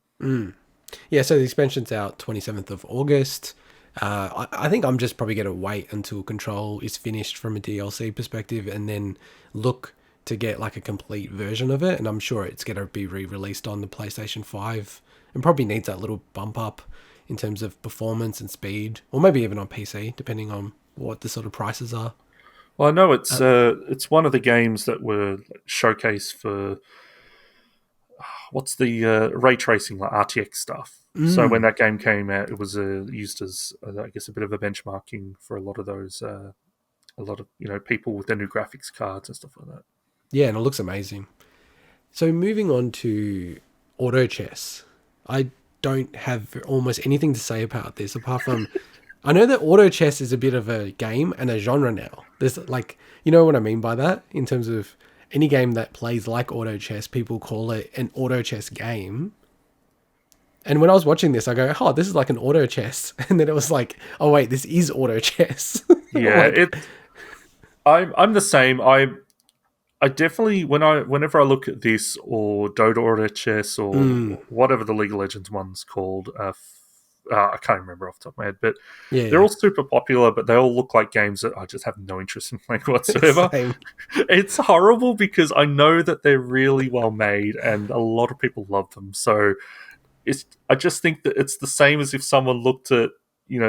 Yeah, so the expansion's out 27th of August. I think I'm just probably going to wait until Control is finished from a DLC perspective and then look to get like a complete version of it. And I'm sure it's going to be re-released on the PlayStation 5 and probably needs that little bump up in terms of performance and speed, or maybe even on PC, depending on what the sort of prices are. Well, I know it's one of the games that were showcased for what's the ray tracing, like RTX stuff. So when that game came out, it was used as I guess a bit of a benchmarking for a lot of those a lot of people with their new graphics cards and stuff like that. Yeah, and it looks amazing. So moving on to auto chess, I don't have almost anything to say about this apart from I know that auto chess is a bit of a game and a genre now. There's like, you know what I mean by that? In terms of any game that plays like auto chess, people call it an auto chess game. And when I was watching this, I go, oh, this is like an auto chess. And then it was like, oh, wait, this is auto chess. I'm Yeah, like, I'm the same. I definitely whenever I look at this or Dota Auto Chess or whatever the League of Legends one's called, I can't remember off the top of my head, but they're yeah, all super popular, but they all look like games that I just have no interest in playing whatsoever. same. It's horrible because I know that they're really well made and a lot of people love them. So I just think that it's the same as if someone looked at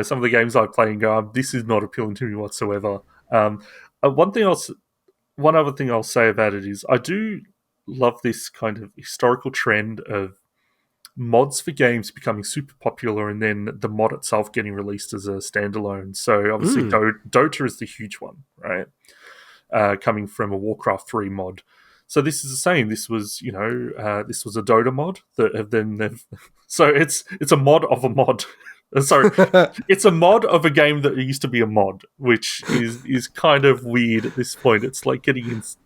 some of the games I play and go, this is not appealing to me whatsoever. Um, one other thing I'll say about it is I do love this kind of historical trend of mods for games becoming super popular and then the mod itself getting released as a standalone. So obviously Dota is the huge one, right? Coming from a Warcraft 3 mod. So this is the same. This was, this was a Dota mod that have then so it's a mod of a mod. Sorry, it's a mod of a game that used to be a mod, which is kind of weird at this point. It's like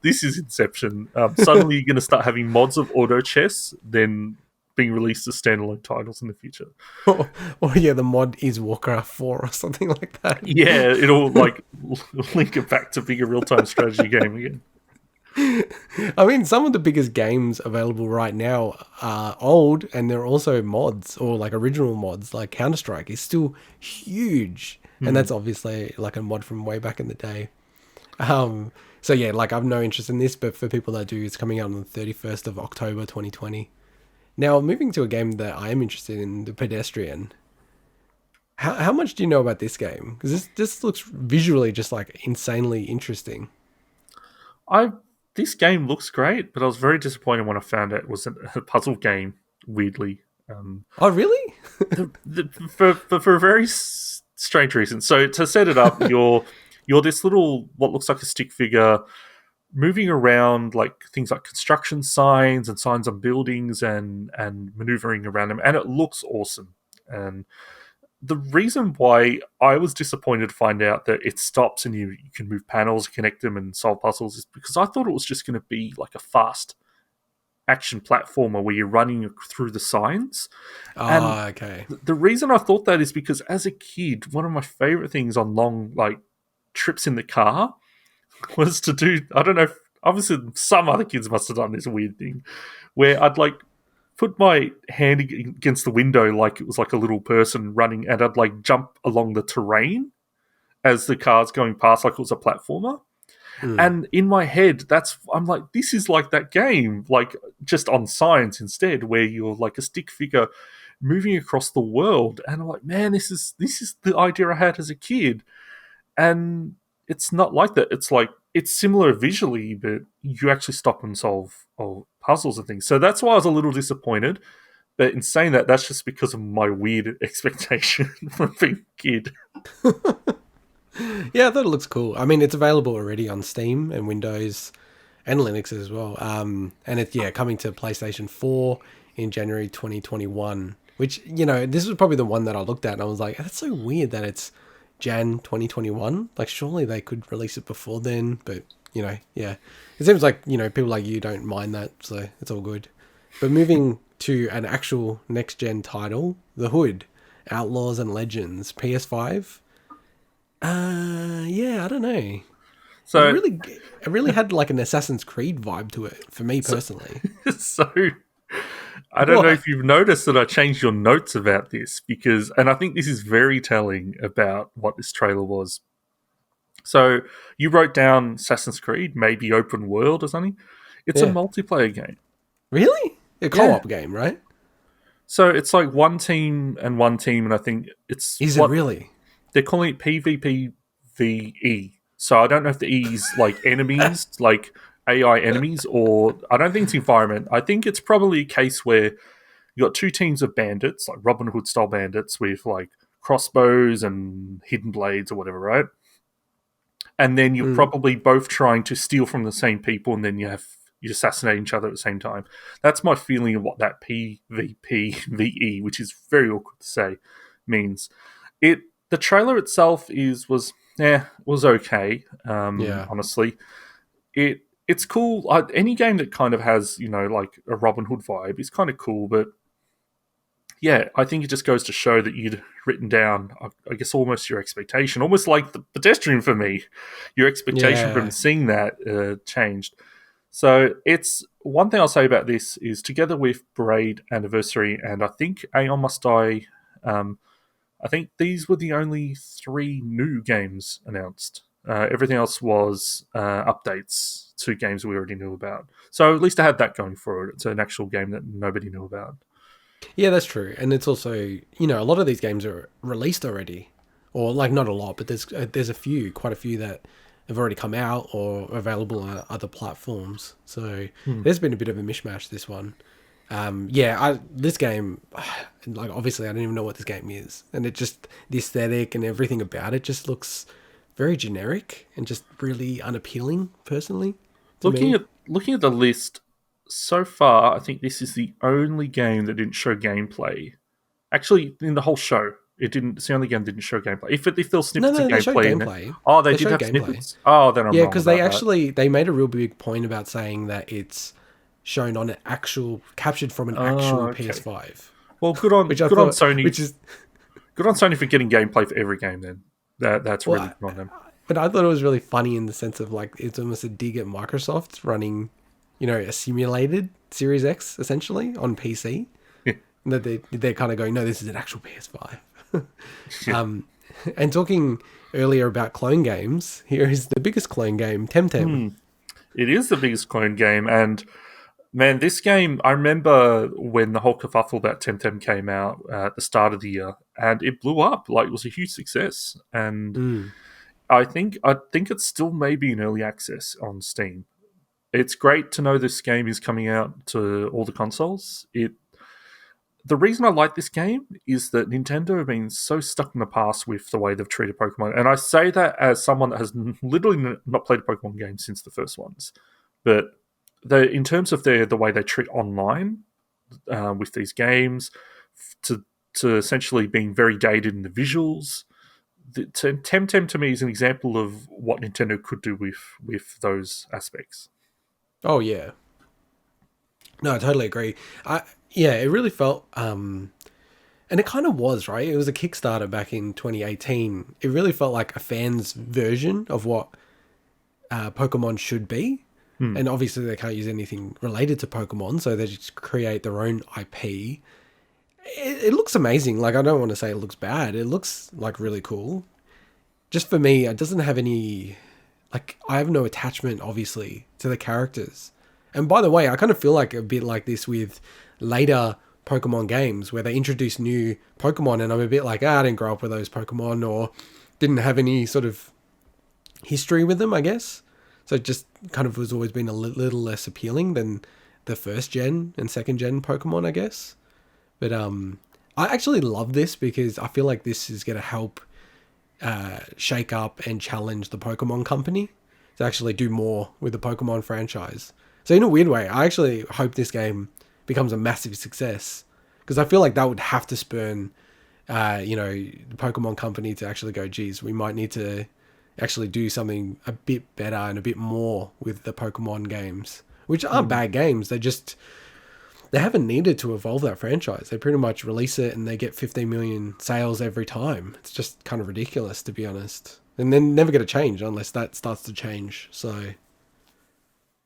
this is Inception. Suddenly you're going to start having mods of auto chess, then being released as standalone titles in the future. Or yeah, the mod is Warcraft 4 or something like that. Yeah, it'll like link it back to being a real-time strategy game again. I mean, some of the biggest games available right now are old, and they're also mods or like original mods. Like Counter-Strike is still huge, and that's obviously like a mod from way back in the day. So yeah, like I've no interest in this, but for people that do, it's coming out on the 31st of October 2020. Now, moving to a game that I am interested in, the Pedestrian. How much do you know about this game? Because this looks visually just like insanely interesting. This game looks great, but I was very disappointed when I found out it was a puzzle game. Weirdly, Oh, really? for a very strange reason. So to set it up, you're this little what looks like a stick figure moving around like things like construction signs and signs on buildings and maneuvering around them, and it looks awesome. And the reason why I was disappointed to find out that it stops and you can move panels, connect them, and solve puzzles is because I thought it was just going to be like a fast action platformer where you're running through the signs. And Okay. the reason I thought that is because as a kid, one of my favorite things on long like trips in the car was to do, I don't know, obviously some other kids must have done this weird thing where I'd like put my hand against the window like it was like a little person running, and I'd like jump along the terrain as the car's going past like it was a platformer. And in my head, I'm like, this is like that game, like just on signs instead, where you're like a stick figure moving across the world. And I'm like, man, this is the idea I had as a kid. And it's not like that. It's like it's similar visually, but you actually stop and solve puzzles and things. So that's why I was a little disappointed. But in saying that, that's just because of my weird expectation from being a kid. Yeah, I thought it looks cool. I mean, it's available already on Steam and Windows and Linux as well. And it's coming to PlayStation 4 in January 2021. Which this was probably the one that I looked at and I was like, that's so weird that it's Jan 2021. Like, surely they could release it before then. But yeah, it seems like people like you don't mind that, so it's all good. But moving to an actual next gen title, The Hood, Outlaws and Legends, PS5. Yeah, I don't know. So It really had like an Assassin's Creed vibe to it for me personally. so I don't know if you've noticed that I changed your notes about this and I think this is very telling about what this trailer was. So you wrote down Assassin's Creed, maybe open world or something. It's a Yeah. multiplayer game. Really? A co-op game, right? So it's like one team, and I think it's Is it really? they're calling it PvPvE. So I don't know if the E is like enemies, like AI enemies, or I don't think it's environment. I think it's probably a case where you got two teams of bandits, like Robin Hood style bandits with like crossbows and hidden blades or whatever, right? And then you're probably both trying to steal from the same people, and then you assassinate each other at the same time. That's my feeling of what that PvPvE, which is very awkward to say, means. The the trailer itself was okay. Yeah. Honestly, it's cool. Any game that kind of has like a Robin Hood vibe is kind of cool, but yeah, I think it just goes to show that you'd written down, I guess, almost your expectation, almost like the Pedestrian for me. Your expectation from Yeah. seeing that changed. So it's one thing I'll say about this is together with Braid Anniversary and I think Aeon Must Die, I think these were the only three new games announced. Everything else was updates to games we already knew about. So at least I had that going for it. It's an actual game that nobody knew about. Yeah, that's true. And it's also, a lot of these games are released already. Or, like, not a lot, but there's quite a few that have already come out or are available on other platforms. So there's been a bit of a mishmash, this one. This game, like, obviously I don't even know what this game is. And it just, the aesthetic and everything about it just looks very generic and just really unappealing, personally, to Looking me. at looking at the list so far, I think this is the only game that didn't show gameplay. Actually, in the whole show, it didn't. It's the only game that didn't show gameplay. If there were No, snippets of no, they showed gameplay in there, gameplay. oh, they They did showed have gameplay. snippets. Oh, then I'm Yeah, wrong because about that. they made a real big point about saying that it's shown on an actual captured from an Oh, actual okay. PS5, Well, which I good on thought, Sony. which is, Good on Sony for getting gameplay for every game. Then that's really well, good on them. but I thought it was really funny in the sense of like it's almost a dig at Microsoft running, a simulated Series X essentially on PC. And that they're kind of going, no, this is an actual PS5. Yeah. And talking earlier about clone games, here is the biggest clone game, Temtem. It is the biggest clone game, and man, this game, I remember when the whole kerfuffle about Temtem came out at the start of the year, and it blew up. Like, it was a huge success. And Mm. I think it's still maybe in early access on Steam. It's great to know this game is coming out to all the consoles. The reason I like this game is that Nintendo have been so stuck in the past with the way they've treated Pokemon. And I say that as someone that has literally not played a Pokemon game since the first ones. But in terms of the way they treat online with these games, to essentially being very dated in the visuals, Temtem to me is an example of what Nintendo could do with those aspects. Oh yeah, no, I totally agree. Yeah, it really felt, and it kind of was right. It was a Kickstarter back in 2018. It really felt like a fan's version of what Pokemon should be. And obviously they can't use anything related to Pokemon, so they just create their own IP. It looks amazing. Like, I don't want to say it looks bad. It looks like really cool. Just for me, it doesn't have any, like, I have no attachment obviously to the characters. And by the way, I kind of feel like a bit like this with later Pokemon games where they introduce new Pokemon and I'm a bit like, I didn't grow up with those Pokemon or didn't have any sort of history with them, I guess. So it just kind of was always been a little less appealing than the first gen and second gen Pokemon, I guess. But I actually love this because I feel like this is going to help shake up and challenge the Pokemon company to actually do more with the Pokemon franchise. So in a weird way, I actually hope this game becomes a massive success because I feel like that would have to spurn, the Pokemon company to actually go, geez, we might need to actually do something a bit better and a bit more with the Pokemon games, which aren't bad games. They haven't needed to evolve that franchise. They pretty much release it and they get 15 million sales every time. It's just kind of ridiculous, to be honest. And then never going to change unless that starts to change. So,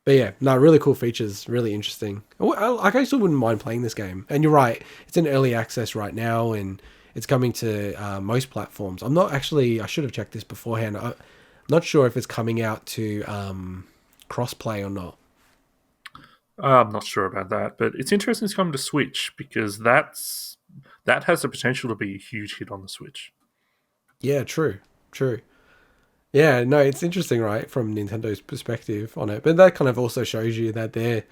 but yeah, no, really cool features, really interesting. I actually wouldn't mind playing this game. And you're right, it's in early access right now and it's coming to most platforms. I should have checked this beforehand. I'm not sure if it's coming out to crossplay or not. I'm not sure about that, but it's interesting it's coming to Switch because that has the potential to be a huge hit on the Switch. Yeah, true. Yeah, no, it's interesting, right, from Nintendo's perspective on it. But that kind of also shows you that they're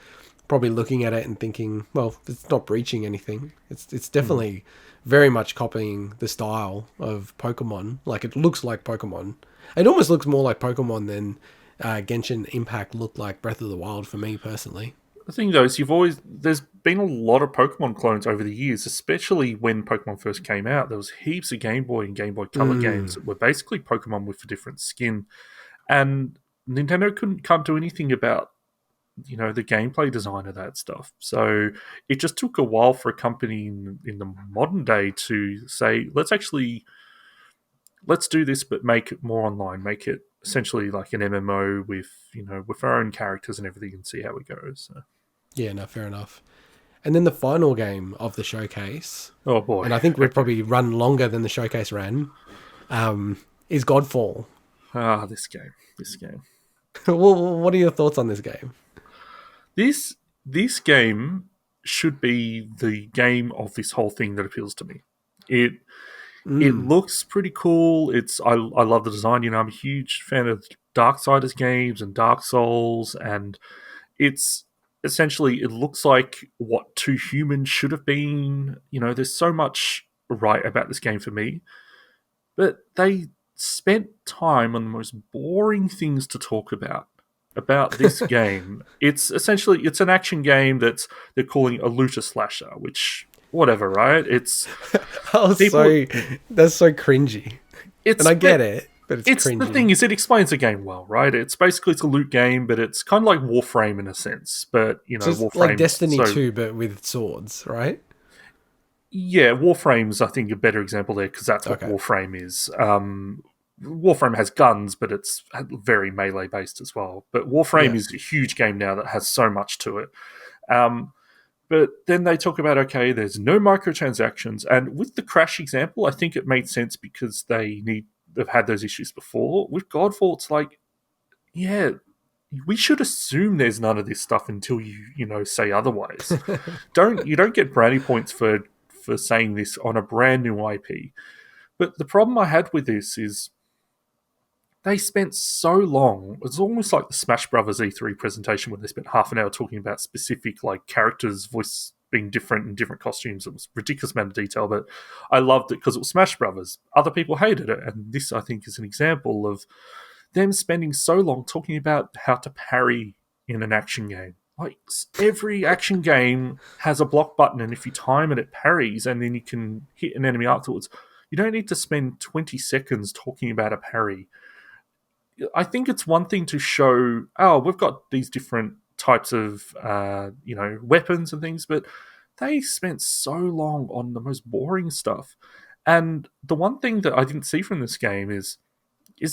probably looking at it and thinking, well, it's not breaching anything. It's definitely very much copying the style of Pokemon. Like, it looks like Pokemon. It almost looks more like Pokemon than Genshin Impact looked like Breath of the Wild for me, personally. The thing though is there's been a lot of Pokemon clones over the years, especially when Pokemon first came out. There was heaps of Game Boy and Game Boy Color games Mm. that were basically Pokemon with a different skin, and Nintendo can't do anything about the gameplay design of that stuff. So it just took a while for a company in the modern day to say, let's do this, but make it more online, make it essentially like an MMO with with our own characters and everything, and see how it goes. So. Yeah, no, fair enough. And then the final game of the showcase, Oh boy. and I think would Okay. probably run longer than the showcase ran, is Godfall. This game. This game. What are your thoughts on this game? This game should be the game of this whole thing that appeals to me. It it Mm. looks pretty cool. I love the design. I'm a huge fan of Darksiders games and Dark Souls, and it's essentially it looks like what Two Humans should have been. There's so much right about this game for me, but they spent time on the most boring things to talk about this game. It's an action game they're calling a looter slasher, which whatever, right? It's Oh, people. that's so cringy, and It's I but get it, but it's it's the thing cringy. is it explains the game well, right? It's a loot game, but it's kind of like Warframe in a sense. But Just like Warframe's Destiny so 2, but with swords, right? yeah, Warframe's I think a better example there because that's what Okay. Warframe is. Warframe has guns, but it's very melee based as well. But Warframe Yeah. is a huge game now that has so much to it. Um, but then they talk about there's no microtransactions, and with the Crash example, I think it made sense because they've had those issues before. With Godfall, it's like, yeah, we should assume there's none of this stuff until you say otherwise. You don't get brownie points for saying this on a brand new IP. But the problem I had with this is they spent so long. It's almost like the Smash Brothers E3 presentation where they spent half an hour talking about specific like characters' voice being different in different costumes. It was a ridiculous amount of detail, but I loved it because it was Smash Brothers. Other people hated it, and this I think is an example of them spending so long talking about how to parry in an action game. Like every action game has a block button, and if you time it, it parries, and then you can hit an enemy afterwards. You don't need to spend 20 seconds talking about a parry. I think it's one thing to show, oh, we've got these different types of, weapons and things, but they spent so long on the most boring stuff. And the one thing that I didn't see from this game is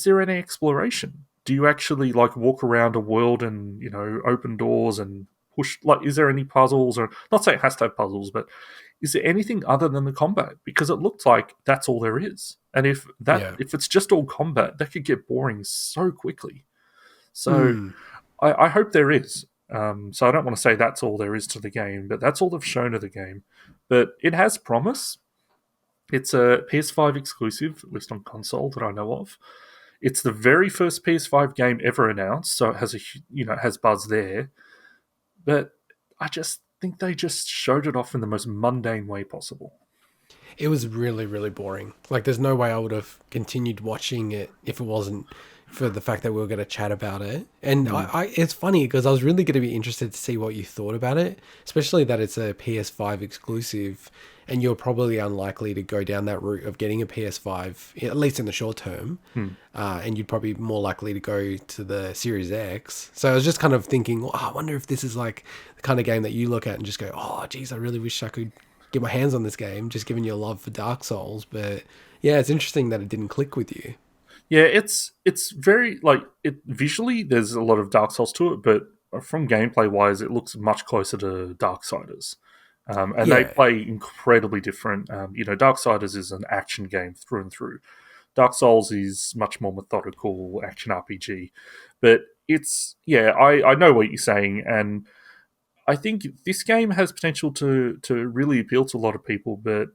there any exploration? Do you actually like walk around a world and open doors and push? Like, is there any puzzles? Or not say it has to have puzzles, but is there anything other than the combat? Because it looked like that's all there is. And Yeah. if it's just all combat, that could get boring so quickly. So Mm. I hope there is. So I don't want to say that's all there is to the game, but that's all they've shown of the game. But it has promise. It's a PS5 exclusive, at least on console that I know of. It's the very first PS5 game ever announced, so it has it has buzz there. But I just think they just showed it off in the most mundane way possible. It was really, really boring. Like, there's no way I would have continued watching it if it wasn't for the fact that we were going to chat about it. And Hmm. it's funny because I was really going to be interested to see what you thought about it, especially that it's a PS5 exclusive, and you're probably unlikely to go down that route of getting a PS5, at least in the short term. Hmm. And you'd probably be more likely to go to the Series X. So I was just kind of thinking, oh, I wonder if this is like the kind of game that you look at and just go, oh, geez, I really wish I could get my hands on this game, just given your love for Dark Souls. But yeah, it's interesting that it didn't click with you. Yeah, it's very like it visually. There's a lot of Dark Souls to it, but from gameplay wise, it looks much closer to Darksiders. And they Yeah. play incredibly different. Darksiders is an action game through and through. Dark Souls is much more methodical action RPG, but I know what you're saying, and I think this game has potential to really appeal to a lot of people, but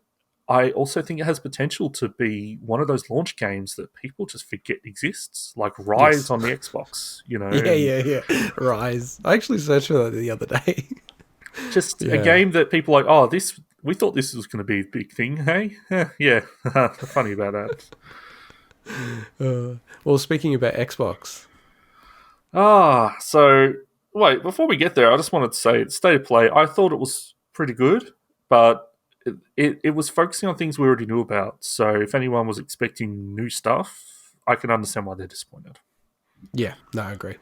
I also think it has potential to be one of those launch games that people just forget exists, like Rise Yes. on the Xbox, Yeah, and yeah. Rise. I actually searched for that the other day. just a Yeah. game that people are like, oh, this we thought this was going to be a big thing, hey? Yeah, funny about that. Well, speaking about Xbox, So Wait, before we get there, I just wanted to say, State of Play, I thought it was pretty good, but it was focusing on things we already knew about. So if anyone was expecting new stuff, I can understand why they're disappointed. Yeah, no, I agree.